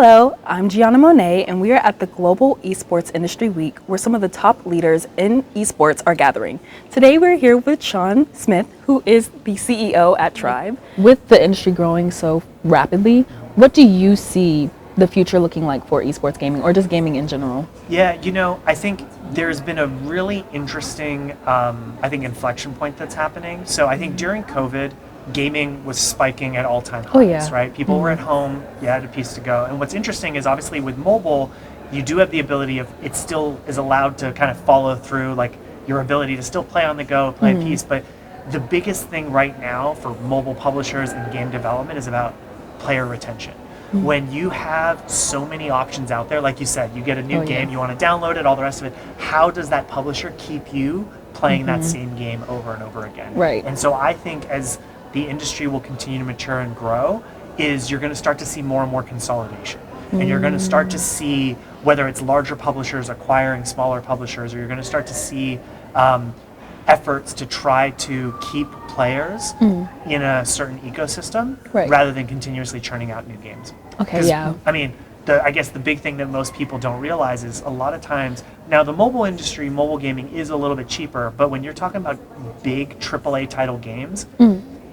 Hello, I'm Gianna Monet, and we are at the Global Esports Industry Week, where some of the top leaders in esports are gathering. Today we're here with Sean Smith, who is the CEO at Tribe. With the industry growing so rapidly, what do you see the future looking like for esports gaming, or just gaming in general? Yeah, I think there's been a really interesting, inflection point that's happening. So I think during COVID, gaming was spiking at all-time highs, right? People were at home, you had a piece to go. And what's interesting is obviously with mobile, you do have the ability of, it still is allowed to kind of follow through, like your ability to still play on the go, play a piece. But the biggest thing right now for mobile publishers and game development is about player retention. When you have so many options out there, like you said, you get a new game, you want to download it, all the rest of it, how does that publisher keep you playing that same game over and over again? Right. And so I think as the industry will continue to mature and grow, is you're going to start to see more and more consolidation. And you're going to start to see, whether it's larger publishers acquiring smaller publishers, or you're going to start to see efforts to try to keep players in a certain ecosystem rather than continuously churning out new games. Okay, yeah. I mean, I guess the big thing that most people don't realize is a lot of times, now the mobile industry, mobile gaming is a little bit cheaper, but when you're talking about big AAA title games,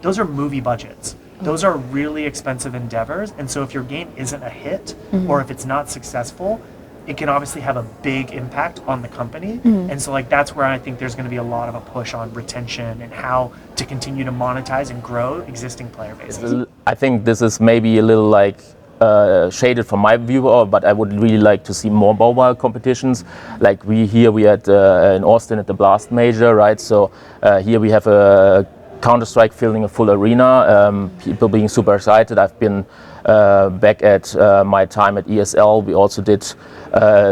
those are movie budgets. Those are really expensive endeavors. And so if your game isn't a hit or if it's not successful, it can obviously have a big impact on the company. And so that's where I think there's going to be a lot of a push on retention and how to continue to monetize and grow existing player bases. I think this is maybe a little shaded from my view, but I would really like to see more mobile competitions. Like we had in Austin at the Blast Major, right? So here we have a Counter-Strike filling a full arena, people being super excited. I've been back at my time at ESL. We also did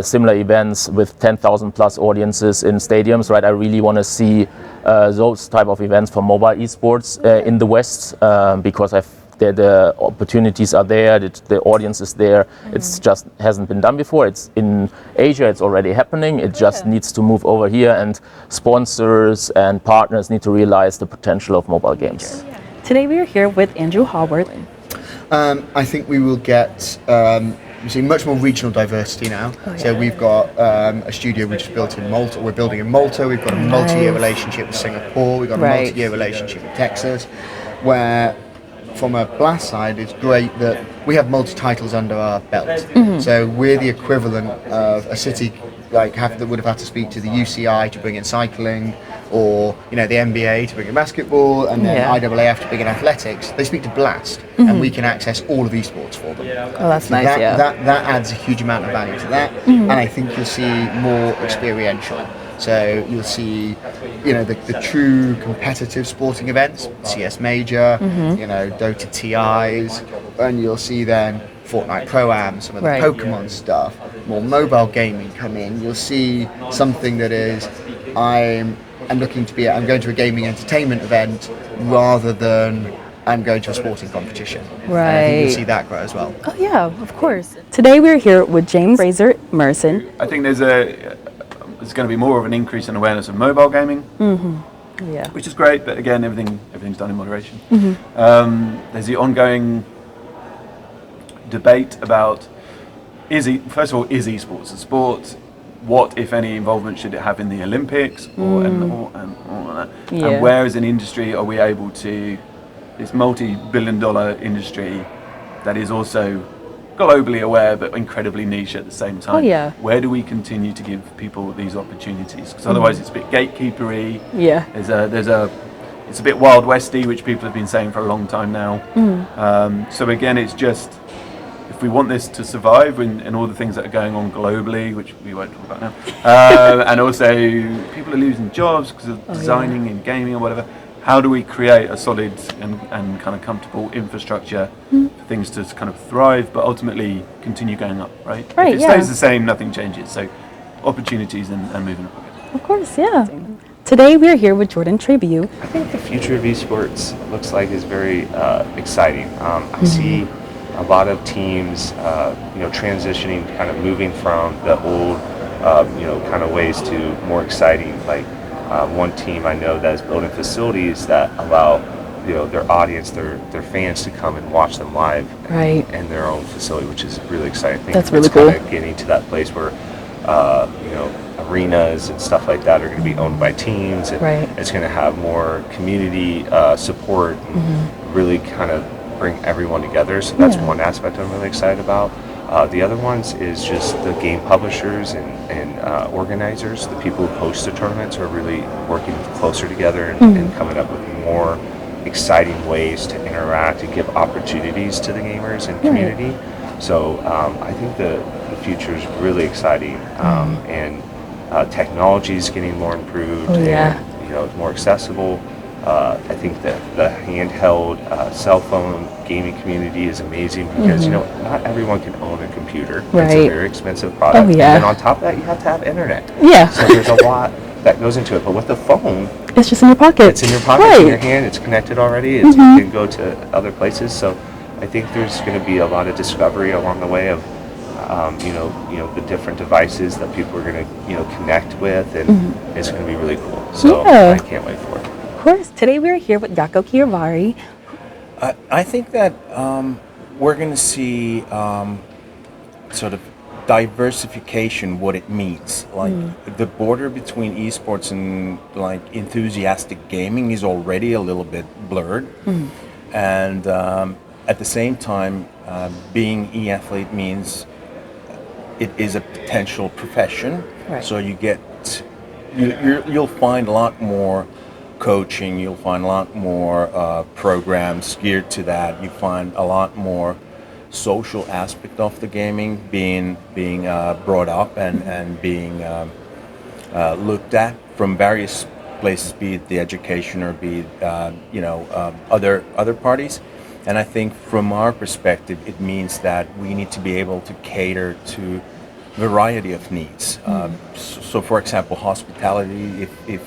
similar events with 10,000 plus audiences in stadiums, right? I really want to see those type of events for mobile esports in the West because the opportunities are there, the audience is there. It's just hasn't been done before. It's in Asia, it's already happening. It just needs to move over here, and sponsors and partners need to realize the potential of mobile games. Today we are here with Andrew Hallworth. I think we will get we see much more regional diversity now. So we've got a studio which is built in Malta. We're building in Malta. We've got a multi-year relationship with Singapore. We've got a multi-year relationship with Texas, where from a Blast side, it's great that we have multi-titles under our belt. So we're the equivalent of a city that would have had to speak to the UCI to bring in cycling, or the NBA to bring in basketball, and then IAAF to bring in athletics. They speak to Blast, and we can access all of esports for them. Oh, that's nice. That adds a huge amount of value to that, and I think you'll see more experiential. So you'll see, the true competitive sporting events, CS Major, Dota TIs, and you'll see then Fortnite Pro-Am, some of the Pokemon stuff, more mobile gaming come in. You'll see something that is, I'm going to a gaming entertainment event rather than I'm going to a sporting competition. Right. And I think you'll see that grow as well. Oh yeah, of course. Today we're here with James Fraser Merson. I think there's going to be more of an increase in awareness of mobile gaming, which is great. But again, everything's done in moderation. There's the ongoing debate about first of all, is esports a sport? What, if any, involvement should it have in the Olympics, and all that? And where, as an industry, are we able to this multi-billion-dollar industry that is also globally aware but incredibly niche at the same time? Where do we continue to give people these opportunities? Because otherwise it's a bit gatekeepery. It's a bit Wild Westy, which people have been saying for a long time now. So again, it's just, if we want this to survive and all the things that are going on globally, which we won't talk about now, and also people are losing jobs because of designing and gaming or whatever, how do we create a solid and kind of comfortable infrastructure for things to kind of thrive, but ultimately continue going up, right? If it stays the same, nothing changes. So opportunities and moving up again. Of course, yeah. Today we're here with Jordan Tribute. I think the future of esports looks like is very exciting. I see a lot of teams, transitioning, kind of moving from the old, kind of ways to more exciting, like one team I know that is building facilities that allow their audience, their fans to come and watch them live in their own facility, which is really exciting. I think that's really it's cool. kind of getting to that place where arenas and stuff like that are going to be owned by teams, and it's going to have more community support and really kind of bring everyone together. So that's one aspect I'm really excited about. The other ones is just the game publishers and organizers, the people who host the tournaments are really working closer together and coming up with more exciting ways to interact and give opportunities to the gamers and community. So I think the future is really exciting, and technology is getting more improved and more accessible. I think that the handheld cell phone gaming community is amazing because not everyone can own a computer. It's a very expensive product. And then on top of that, you have to have internet. So there's a lot that goes into it. But with the phone, it's just in your pocket. It's in your pocket. It's in your hand. It's connected already. You can go to other places. So I think there's going to be a lot of discovery along the way of the different devices that people are going to connect with, and it's going to be really cool. So I can't wait for it. Of course. Today we're here with Jaakko Kiervari. I think that we're going to see sort of diversification, what it means. Like the border between esports and like enthusiastic gaming is already a little bit blurred. And at the same time, being e-athlete means it is a potential profession. So you'll find a lot more coaching, you'll find a lot more programs geared to that. You find a lot more social aspect of the gaming being brought up and being looked at from various places, be it the education or be it other parties. And I think from our perspective, it means that we need to be able to cater to variety of needs. So for example, hospitality, if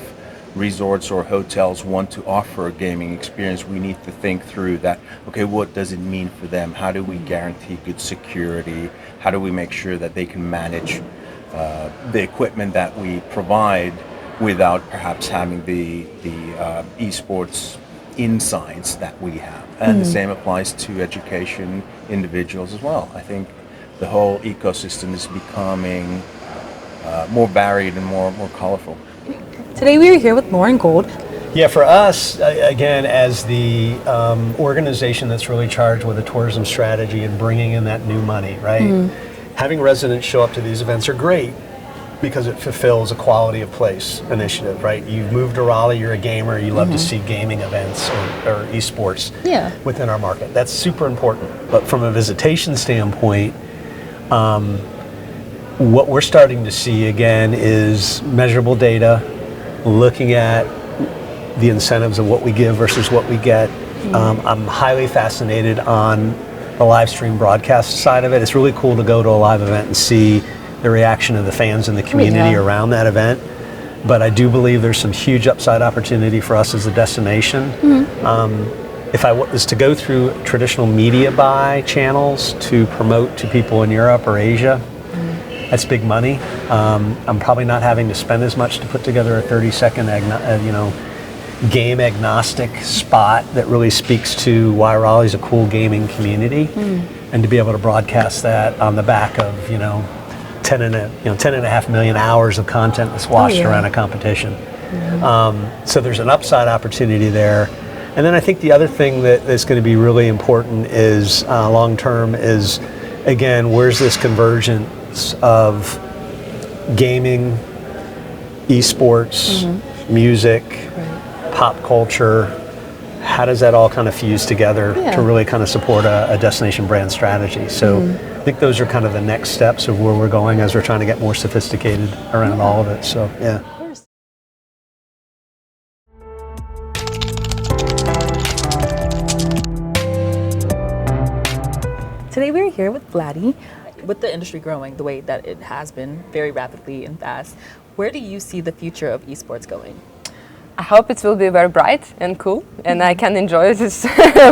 resorts or hotels want to offer a gaming experience, we need to think through that, okay, what does it mean for them? How do we guarantee good security? How do we make sure that they can manage the equipment that we provide without perhaps having the esports insights that we have? And the same applies to education individuals as well. I think the whole ecosystem is becoming more varied and more colorful. Today we are here with Lauren Gold. Yeah, for us, again, as the organization that's really charged with a tourism strategy and bringing in that new money, right? Having residents show up to these events are great because it fulfills a quality of place initiative, right? You've moved to Raleigh, you're a gamer, you love to see gaming events or esports within our market. That's super important. But from a visitation standpoint, what we're starting to see again is measurable data, looking at the incentives of what we give versus what we get. I'm highly fascinated on the live stream broadcast side of it. It's really cool to go to a live event and see the reaction of the fans and the community around that event. But I do believe there's some huge upside opportunity for us as a destination. If I was to go through traditional media buy channels to promote to people in Europe or Asia, that's big money. I'm probably not having to spend as much to put together a 30-second, game agnostic spot that really speaks to why Raleigh's a cool gaming community, and to be able to broadcast that on the back of 10.5 million hours of content that's watched around a competition. So there's an upside opportunity there. And then I think the other thing that's going to be really important is long term is, again, where's this convergence of gaming, esports, music, pop culture? How does that all kind of fuse together to really kind of support a destination brand strategy? So I think those are kind of the next steps of where we're going as we're trying to get more sophisticated around all of it. So yeah. Today we're here with Vladdy. With the industry growing the way that it has been, very rapidly and fast, where do you see the future of esports going? I hope it will be very bright and cool, and I can enjoy this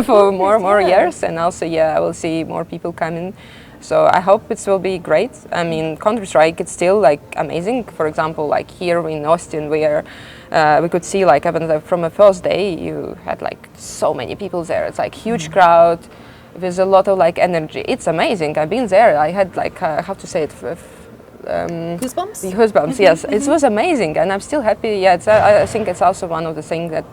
for more years. And also, I will see more people coming So I hope it will be great. I mean, Counter-Strike, it's still like amazing. For example, like here in Austin, where we could see like even from the first day, you had like so many people there. It's like huge crowd with a lot of like energy. It's amazing. I've been there. I had like how to say it. Goosebumps? Goosebumps, yes. It was amazing, and I'm still happy. Yeah, I think it's also one of the things that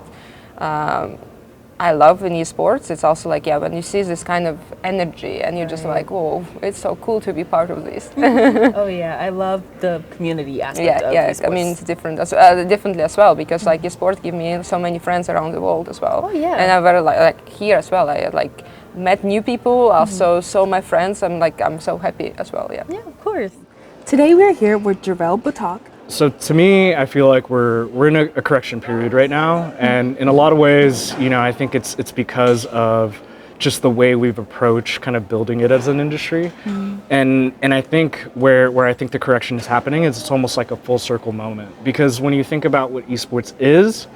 I love in esports. It's also like, yeah, when you see this kind of energy and you're just like, whoa, it's so cool to be part of this. Oh yeah, I love the community aspect of esports. I mean, it's different differently as well, because like esports give me so many friends around the world as well. Oh yeah. And I'm very like here as well. I like met new people, also saw my friends. I'm so happy as well, yeah. Yeah, of course. Today we're here with Jarrell Batak. So to me, I feel like we're in a correction period right now, and in a lot of ways, you know, I think it's because of just the way we've approached kind of building it as an industry, and I think where I think the correction is happening is it's almost like a full circle moment, because when you think about what esports is.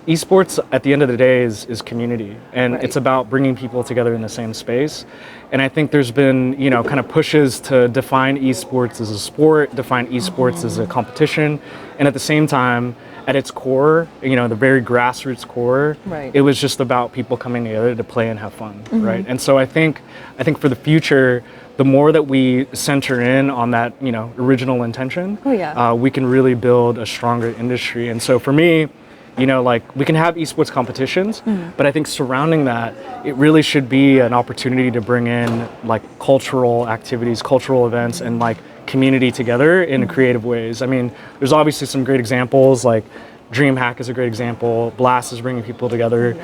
Esports at the end of the day is community, and it's about bringing people together in the same space. And I think there's been, you know, kind of pushes to define esports as a sport, define esports as a competition, and at the same time, at its core, you know, the very grassroots core, it was just about people coming together to play and have fun, right? And so I think for the future, the more that we center in on that, you know, original intention, we can really build a stronger industry. And so for me, you know, like we can have esports competitions, but I think surrounding that, it really should be an opportunity to bring in like cultural activities, cultural events, and like community together in creative ways. I mean, there's obviously some great examples, like DreamHack is a great example, Blast is bringing people together.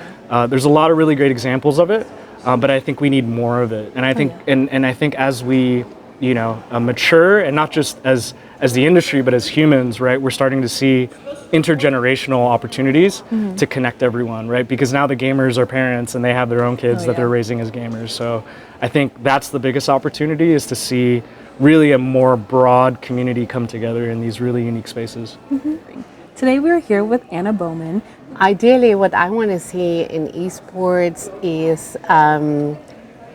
There's a lot of really great examples of it, but I think we need more of it. And I think, and I think as we, you know, mature, and not just as the industry, but as humans, right, we're starting to see intergenerational opportunities to connect everyone, right? Because now the gamers are parents and they have their own kids that they're raising as gamers. So I think that's the biggest opportunity, is to see really a more broad community come together in these really unique spaces. Today we're here with Anna Bowman. Ideally, what I want to see in esports is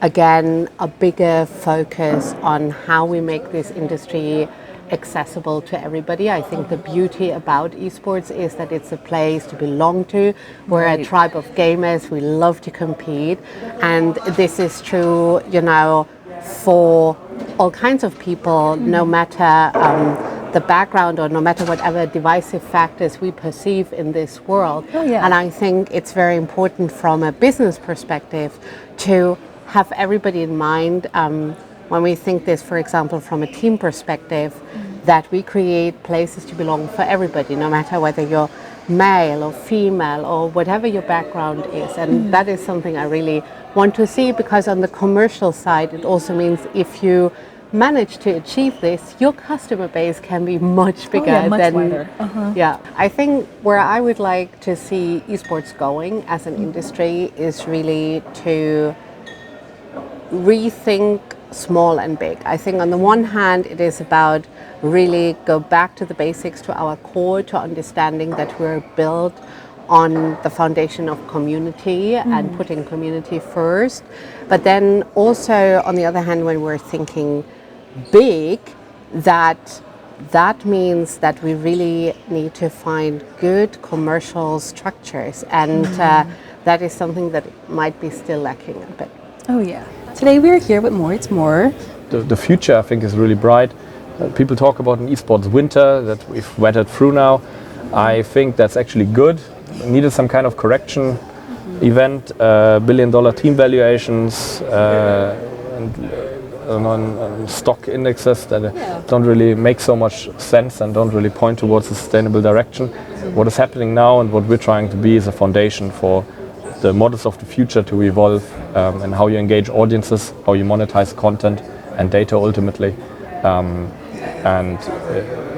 again a bigger focus on how we make this industry accessible to everybody. I think the beauty about esports is that it's a place to belong to. We're a tribe of gamers. We love to compete, and this is true, you know, for all kinds of people, no matter the background or no matter whatever divisive factors we perceive in this world. And I think it's very important from a business perspective to have everybody in mind when we think this, for example, from a team perspective, that we create places to belong for everybody, no matter whether you're male or female or whatever your background is. And that is something I really want to see, because on the commercial side, it also means if you manage to achieve this, your customer base can be much bigger wider. I think where I would like to see esports going as an industry is really to rethink small and big. I think on the one hand, it is about really go back to the basics, to our core, to understanding that we're built on the foundation of community and putting community first. But then also, on the other hand, when we're thinking big, that means that we really need to find good commercial structures, and that is something that might be still lacking a bit. Oh yeah. Today we are here with Moritz Moore. The future, I think, is really bright. People talk about an esports winter that we've weathered through now. I think that's actually good. We needed some kind of correction event, billion-dollar team valuations, and on stock indexes that don't really make so much sense and don't really point towards a sustainable direction. What is happening now and what we're trying to be is a foundation for the models of the future to evolve, and how you engage audiences, how you monetize content and data ultimately. And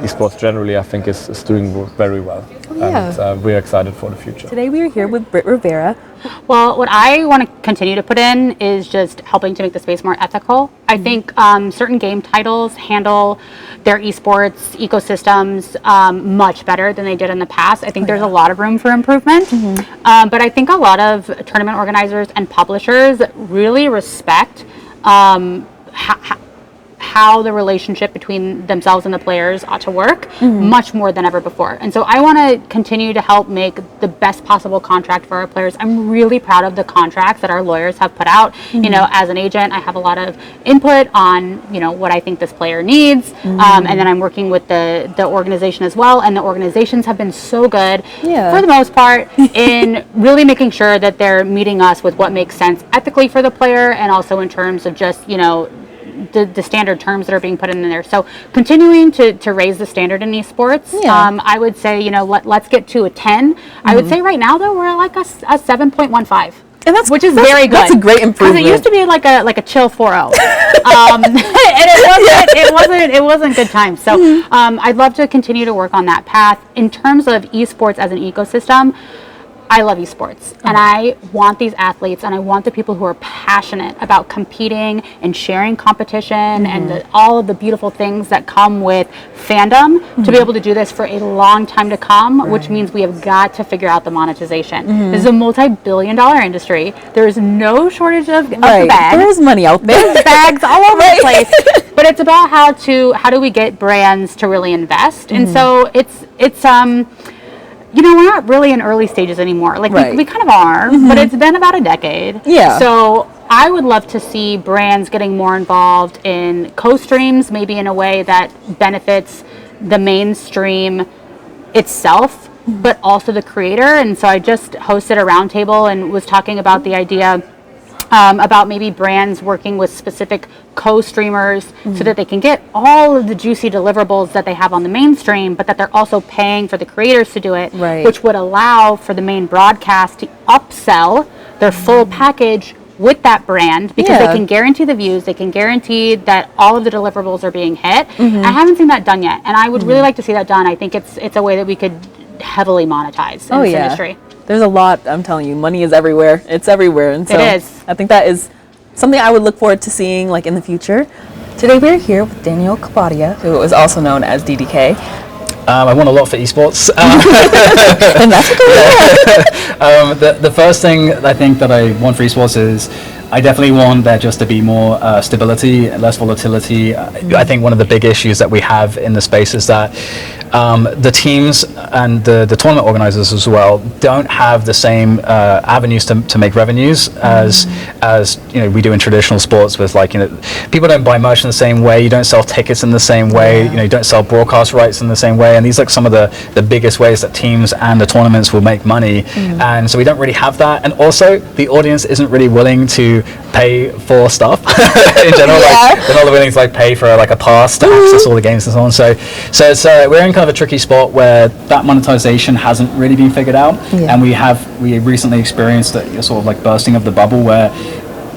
esports generally, I think, is doing very well. And we're excited for the future. Today we are here with Britt Rivera. Well, what I want to continue to put in is just helping to make the space more ethical. I think certain game titles handle their esports ecosystems much better than they did in the past. I think there's a lot of room for improvement. But I think a lot of tournament organizers and publishers really respect how the relationship between themselves and the players ought to work much more than ever before. And so I want to continue to help make the best possible contract for our players. I'm really proud of the contracts that our lawyers have put out. You know, as an agent, I have a lot of input on, you know, what I think this player needs. And then I'm working with the organization as well. And the organizations have been so good for the most part in really making sure that they're meeting us with what makes sense ethically for the player, and also in terms of just, you know, the standard terms that are being put in there. So continuing to raise the standard in esports. I would say, you know, let's get to a 10. I would say right now though, we're like a 7.15. And that's, which is very good. That's a great improvement. It used to be like a chill 4.0, and it wasn't good times. So I'd love to continue to work on that path. In terms of esports as an ecosystem, I love esports, and I want these athletes, and I want the people who are passionate about competing and sharing competition and all of the beautiful things that come with fandom to be able to do this for a long time to come, which means we have got to figure out the monetization. This is a multi-billion-dollar industry. There is no shortage of the bag. There's money out there. There's bags all over the place. But it's about how do we get brands to really invest, and so it's you know, we're not really in early stages anymore. Like we kind of are, but it's been about a decade. So I would love to see brands getting more involved in co-streams, maybe in a way that benefits the mainstream itself, but also the creator. And so I just hosted a roundtable and was talking about the idea about maybe brands working with specific co-streamers so that they can get all of the juicy deliverables that they have on the mainstream, but that they're also paying for the creators to do it, which would allow for the main broadcast to upsell their full package with that brand, because they can guarantee the views, they can guarantee that all of the deliverables are being hit. I haven't seen that done yet, and I would really like to see that done. I think it's a way that we could heavily monetize in this industry. There's a lot, I'm telling you, money is everywhere. It's everywhere. And so it is. I think that is something I would look forward to seeing like in the future. Today we're here with Daniel Kapadia, who is also known as DDK. I want a lot for esports. And that's okay. The first thing I think that I want for esports is I definitely want there just to be more stability, less volatility. I think one of the big issues that we have in the space is that the teams and the tournament organizers as well don't have the same avenues to make revenues as you know we do in traditional sports. With like, you know, people don't buy merch in the same way, you don't sell tickets in the same way, you know, you don't sell broadcast rights in the same way, and these are like some of the biggest ways that teams and the tournaments will make money. And so we don't really have that, and also the audience isn't really willing to pay for stuff in general. Like they're not willing to like pay for like a pass to access all the games and so on. So it's we're in kind of a tricky spot where that monetization hasn't really been figured out, and we recently experienced a sort of like bursting of the bubble where,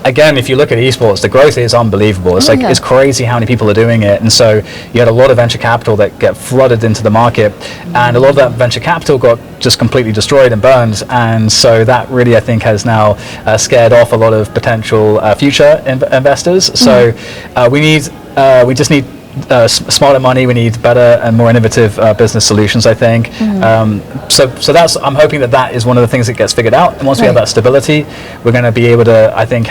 again, if you look at esports, the growth is unbelievable. It's it's crazy how many people are doing it. And so you had a lot of venture capital that get flooded into the market, and a lot of that venture capital got just completely destroyed and burned. And so that really, I think, has now scared off a lot of potential future investors. So we just need smarter money. We need better and more innovative business solutions, I think. So that's, I'm hoping that is one of the things that gets figured out. And once we have that stability, we're going to be able to, I think,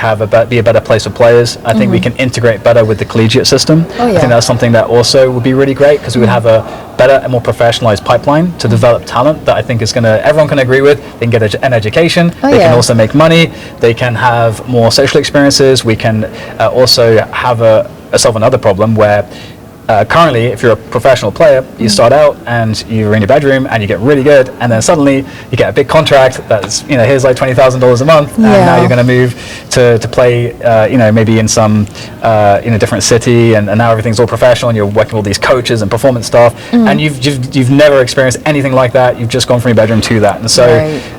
be a better place for players. I think we can integrate better with the collegiate system. I think that's something that also would be really great, because we would have a better and more professionalized pipeline to develop talent that I think is everyone can agree with. They can get an education, they can also make money, they can have more social experiences. We can also have solve another problem where currently, if you're a professional player, you start out and you're in your bedroom and you get really good, and then suddenly you get a big contract that's, you know, here's like $20,000 a month, and now you're going to move to play, you know, maybe in some in a different city, and now everything's all professional, and you're working with all these coaches and performance staff, and you've never experienced anything like that. You've just gone from your bedroom to that, and so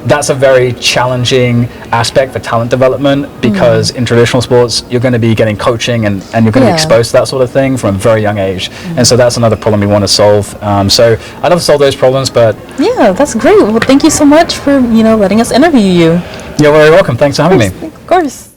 that's a very challenging aspect for talent development, because in traditional sports you're going to be getting coaching and you're going to be exposed to that sort of thing from a very young age. And so that's another problem we want to solve. So I'd love to solve those problems, but yeah, that's great. Well, thank you so much for letting us interview you. You're very welcome. Thanks for having me. Of course.